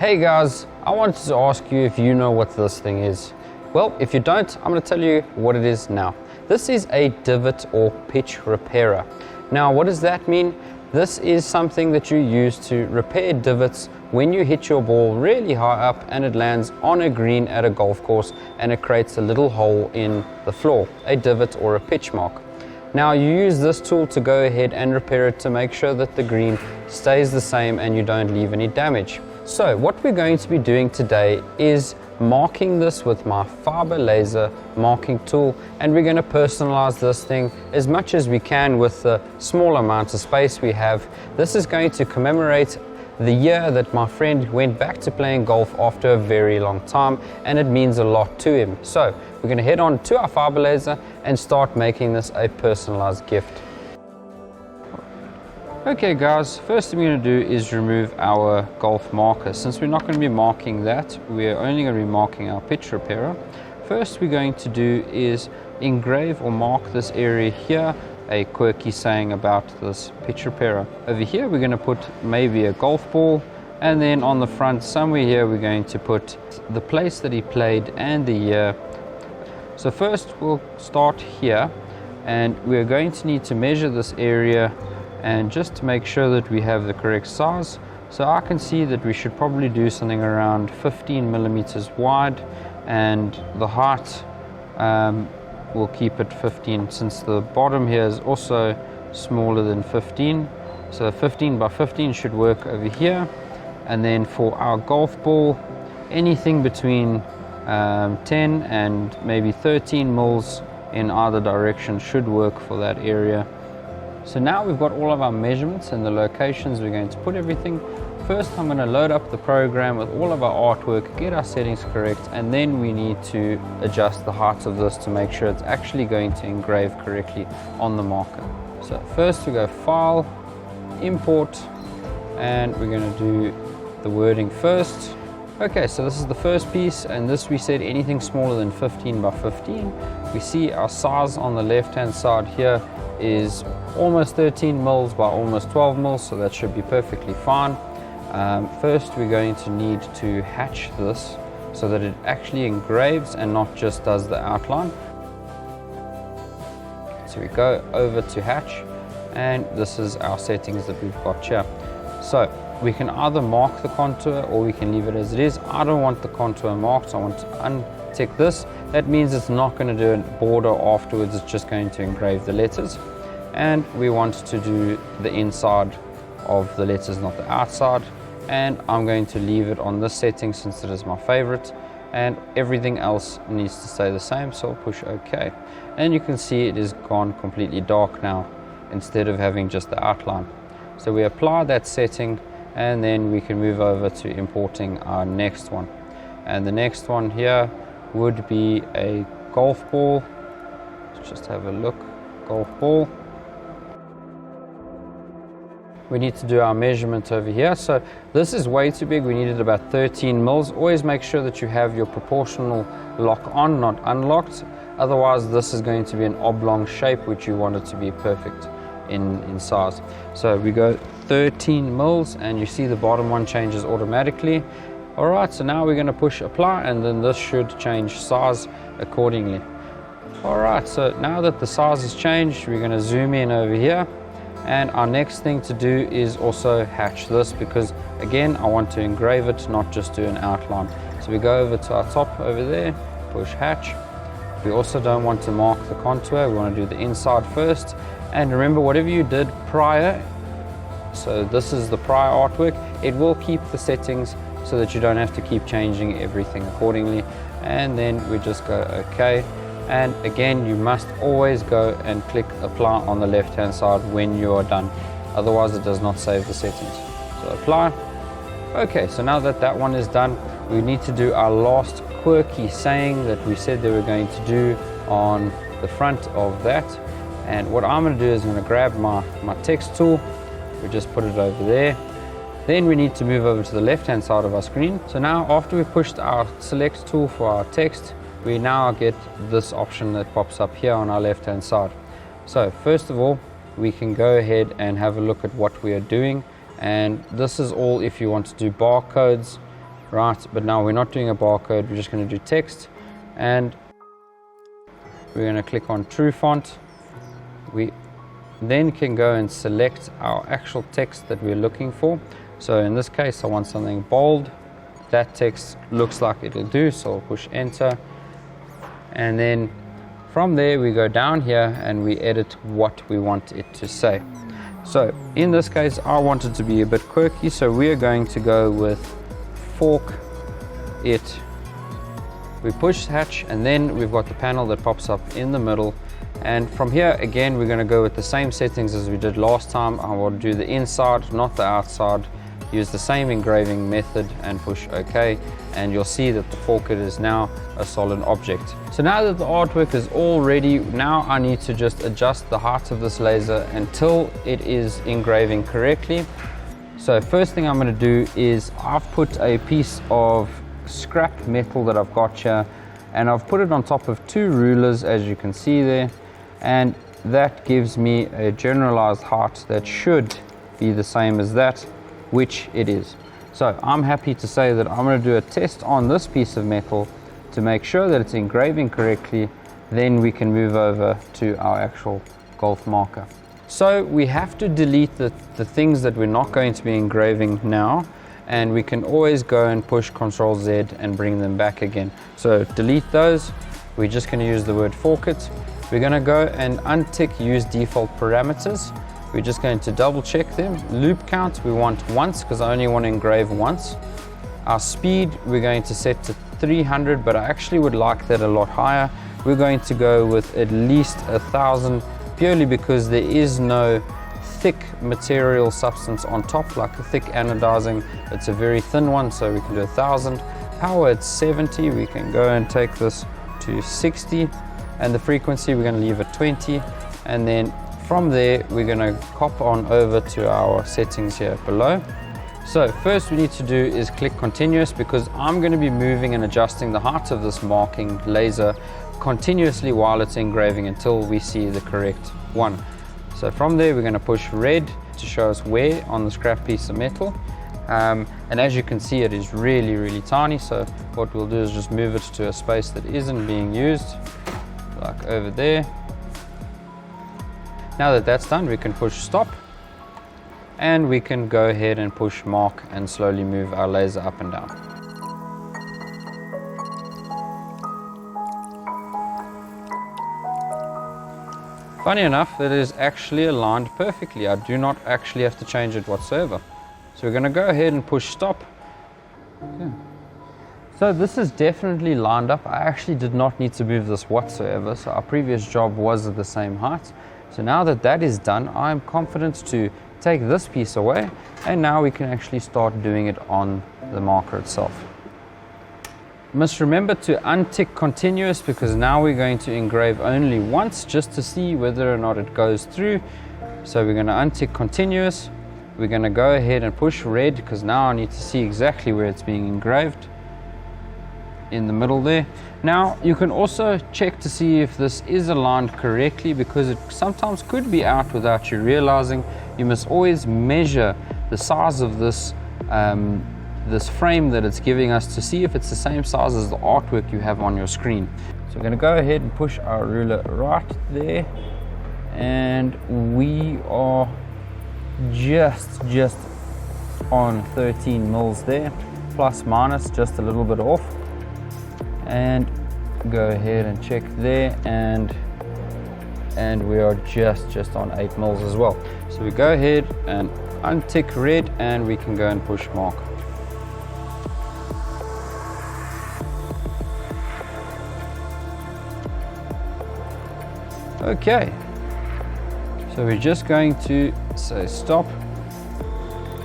Hey guys, I wanted to ask you if you know what this thing is. Well, if you don't, I'm going to tell you what it is now. This is a divot or pitch repairer. Now, what does that mean? This is something that you use to repair divots when you hit your ball really high up and it lands on a green at a golf course and it creates a little hole in the floor, a divot or a pitch mark. Now you use this tool to go ahead and repair it to make sure that the green stays the same and you don't leave any damage. So what we're going to be doing today is marking this with my fiber laser marking tool, and we're going to personalize this thing as much as we can with the small amount of space we have. This is going to commemorate the year that my friend went back to playing golf after a very long time, and it means a lot to him. So we're going to head on to our fiber laser and start making this a personalized gift. Okay guys, first thing we're going to do is remove our golf marker. Since we're not going to be marking that, we're only going to be marking our pitch repairer. First we're going to do is engrave or mark this area here, a quirky saying about this pitch repairer. Over here we're going to put maybe a golf ball, and then on the front somewhere here we're going to put the place that he played and the year. So first we'll start here, and we're going to need to measure this area and just to make sure that we have the correct size. So I can see that we should probably do something around 15 millimeters wide, and the height we'll keep it 15, since the bottom here is also smaller than 15. So 15 by 15 should work over here. And then for our golf ball, anything between 10 and maybe 13 mils in either direction should work for that area. So now we've got all of our measurements and the locations we're going to put everything. First I'm going to load up the program with all of our artwork, get our settings correct, and then we need to adjust the height of this to make sure it's actually going to engrave correctly on the marker. So first we go File, Import, and we're going to do the wording first. Okay, so this is the first piece, and this we said anything smaller than 15 by 15. We see our size on the left hand side here is almost 13 mils by almost 12 mils, so that should be perfectly fine. First we're going to need to hatch this so that it actually engraves and not just does the outline. So we go over to hatch, and this is our settings that we've got here. So we can either mark the contour or we can leave it as it is. I don't want the contour marked, so I want to untick this. That means it's not going to do a border afterwards, it's just going to engrave the letters. And we want to do the inside of the letters, not the outside. And I'm going to leave it on this setting since it is my favorite, and everything else needs to stay the same, so I'll push OK. And you can see it is gone completely dark now instead of having just the outline. So we apply that setting, and then we can move over to importing our next one. And the next one here would be a golf ball. Let's just have a look. Golf ball. We need to do our measurement over here. So this is way too big. We needed about 13 mils. Always make sure that you have your proportional lock on, not unlocked. Otherwise this is going to be an oblong shape, which you want it to be perfect in size. So we go 13 mils, and you see the bottom one changes automatically. All right, so now we're going to push apply, and then this should change size accordingly. All right, so now that the size has changed, we're going to zoom in over here. And our next thing to do is also hatch this, because again I want to engrave it, not just do an outline. So we go over to our top over there, push hatch. We also don't want to mark the contour, we want to do the inside first. And remember, whatever you did prior, so this is the prior artwork, it will keep the settings so that you don't have to keep changing everything accordingly. And then we just go OK. And again, you must always go and click apply on the left hand side when you are done, otherwise it does not save the settings. So apply. Okay, so now that that one is done, we need to do our last quirky saying that we said that we're going to do on the front of that. And what I'm going to do is I'm going to grab my text tool. We just put it over there. Then we need to move over to the left hand side of our screen. So now after we pushed our select tool for our text, we now get this option that pops up here on our left hand side. So first of all, we can go ahead and have a look at what we are doing, and this is all if you want to do barcodes, Right, but now we're not doing a barcode, we're just going to do text, and we're going to click on True Font. We then can go and select our actual text that we're looking for. So in this case, I want something bold. That text looks like it'll do, so I'll push enter. And then from there, we go down here and we edit what we want it to say. So in this case, I want it to be a bit quirky, so we're going to go with fork it. We push hatch, and then we've got the panel that pops up in the middle. And from here, again, we're going to go with the same settings as we did last time. I will do the inside, not the outside. Use the same engraving method and push OK, and you'll see that the fork it is now a solid object. So now that the artwork is all ready, now I need to just adjust the height of this laser until it is engraving correctly. So first thing I'm going to do is I've put a piece of scrap metal that I've got here, and I've put it on top of 2 rulers, as you can see there, and that gives me a generalized height that should be the same as that, which it is. So I'm happy to say that I'm going to do a test on this piece of metal to make sure that it's engraving correctly. Then we can move over to our actual golf marker. So we have to delete the things that we're not going to be engraving now, and we can always go and push Ctrl Z and bring them back again. So delete those. We're just going to use the word fork it. We're going to go and untick use default parameters. We're just going to double check them. Loop count we want once, because I only want to engrave once. Our speed we're going to set to 300, but I actually would like that a lot higher. We're going to go with at least 1000, purely because there is no thick material substance on top, like a thick anodizing. It's a very thin one, so we can do 1000. Power at 70, we can go and take this to 60, and the frequency we're going to leave at 20, and then from there we're going to hop on over to our settings here below. So first we need to do is click continuous, because I'm going to be moving and adjusting the height of this marking laser continuously while it's engraving until we see the correct one. So from there we're going to push red to show us where on the scrap piece of metal, and as you can see it is really tiny, so what we'll do is just move it to a space that isn't being used, like over there. Now that that's done, we can push stop, and we can go ahead and push mark and slowly move our laser up and down. Funny enough, it is actually aligned perfectly. I do not actually have to change it whatsoever. So we're going to go ahead and push stop. Okay. So this is definitely lined up. I actually did not need to move this whatsoever. So our previous job was at the same height. So now that that is done, I'm confident to take this piece away, and now we can actually start doing it on the marker itself. Must remember to untick continuous, because now we're going to engrave only once, just to see whether or not it goes through. So we're going to untick continuous. We're going to go ahead and push red, because now I need to see exactly where it's being engraved, in the middle there. Now you can also check to see if this is aligned correctly, because it sometimes could be out without you realizing. You must always measure the size of this this frame that it's giving us to see if it's the same size as the artwork you have on your screen. So we're going to go ahead and push our ruler right there, and we are just on 13 mils there, plus minus just a little bit off, and go ahead and check there, and we are just on 8 mils as well. So we go ahead and untick red, and we can go and push mark. Okay, so we're just going to say stop.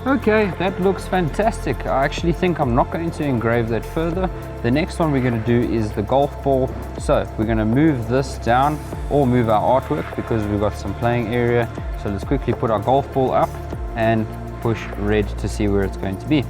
Okay, that looks fantastic. I actually think I'm not going to engrave that further. The next one we're going to do is the golf ball. So we're going to move this down, or move our artwork, because we've got some playing area. So let's quickly put our golf ball up and push red to see where it's going to be.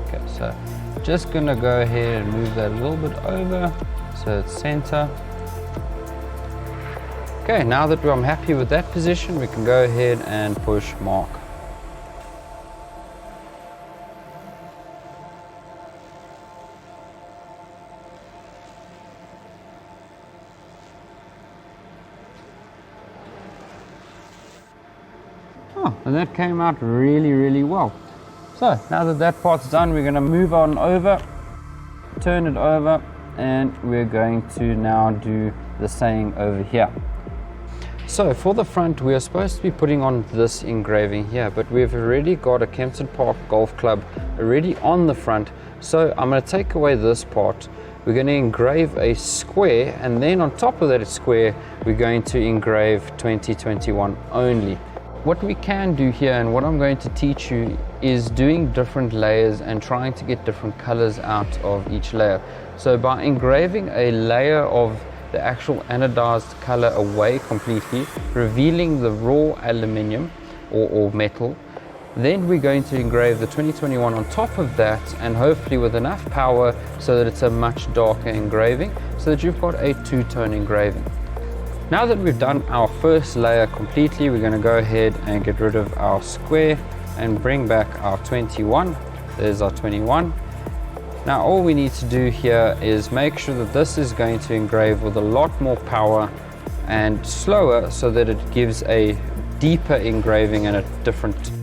Okay, so just going to go ahead and move that a little bit over so it's center. Okay, now that I'm happy with that position, we can go ahead and push mark. Yeah, and that came out really, really well. So now that that part's done, we're going to move on over, turn it over, and we're going to now do the same over here. So for the front, we are supposed to be putting on this engraving here, but we've already got a Kempton Park Golf Club already on the front. So I'm going to take away this part. We're going to engrave a square, and then on top of that square, we're going to engrave 2021 only. What we can do here, and what I'm going to teach you, is doing different layers and trying to get different colors out of each layer. So by engraving a layer of the actual anodized color away completely, revealing the raw aluminium or metal, then we're going to engrave the 2021 on top of that, and hopefully with enough power so that it's a much darker engraving, so that you've got a two-tone engraving. Now that we've done our first layer completely, we're going to go ahead and get rid of our square and bring back our 21. There's our 21. Now all we need to do here is make sure that this is going to engrave with a lot more power and slower, so that it gives a deeper engraving and a different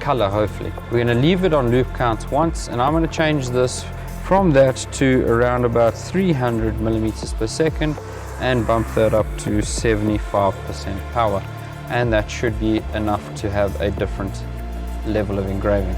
color hopefully. We're going to leave it on loop count once, and I'm going to change this from that to around about 300 millimeters per second and bump that up to 75% power, and that should be enough to have a different level of engraving.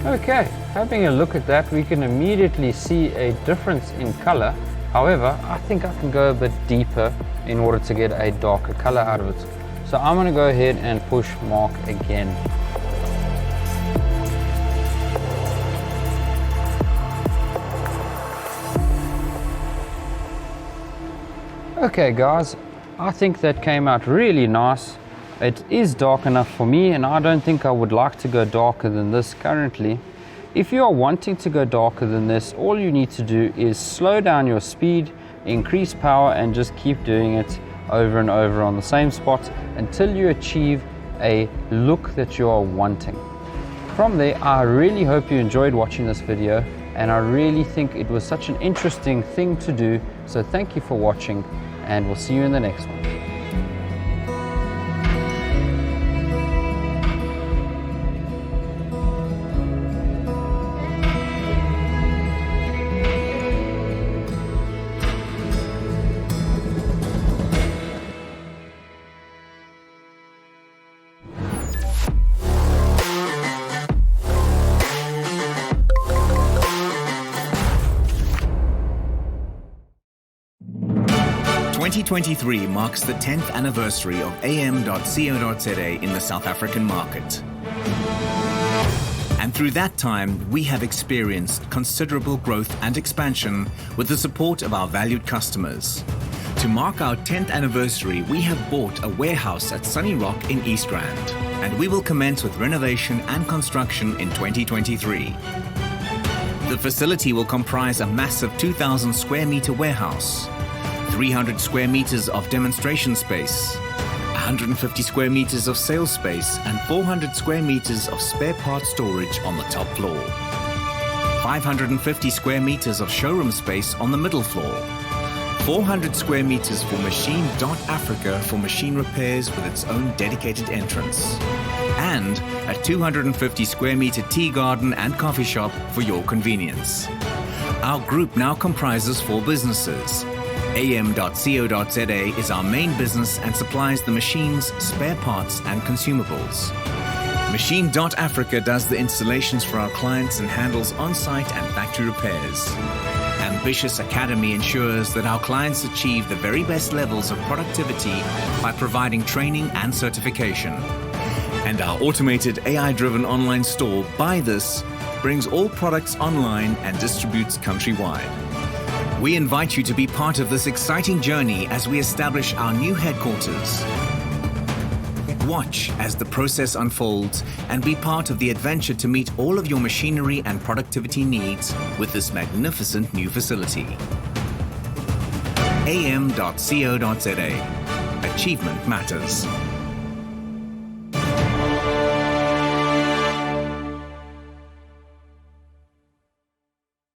Okay, having a look at that, we can immediately see a difference in color. However, I think I can go a bit deeper in order to get a darker color out of it. So I'm going to go ahead and push mark again. Okay guys, I think that came out really nice. It is dark enough for me, and I don't think I would like to go darker than this currently. If you are wanting to go darker than this, all you need to do is slow down your speed, increase power, and just keep doing it over and over on the same spot until you achieve a look that you are wanting. From there, I really hope you enjoyed watching this video, and I really think it was such an interesting thing to do. So thank you for watching, and we'll see you in the next one. "2023 marks the 10th anniversary of AM.CO.za in the South African market. And through that time, we have experienced considerable growth and expansion with the support of our valued customers. To mark our 10th anniversary, we have bought a warehouse at Sunny Rock in East Rand, and we will commence with renovation and construction in 2023. The facility will comprise a massive 2,000 square meter warehouse, 300 square meters of demonstration space, 150 square meters of sales space, and 400 square meters of spare parts storage on the top floor. 550 square meters of showroom space on the middle floor. 400 square meters for Machine.Africa for machine repairs with its own dedicated entrance. And a 250 square meter tea garden and coffee shop for your convenience. Our group now comprises 4 businesses. AM.CO.za is our main business and supplies the machines, spare parts and consumables. Machine.Africa does the installations for our clients and handles on-site and factory repairs. Ambitious Academy ensures that our clients achieve the very best levels of productivity by providing training and certification. And our automated AI-driven online store, Buy This, brings all products online and distributes countrywide. We invite you to be part of this exciting journey as we establish our new headquarters. Watch as the process unfolds and be part of the adventure to meet all of your machinery and productivity needs with this magnificent new facility. AM.CO.za. Achievement matters.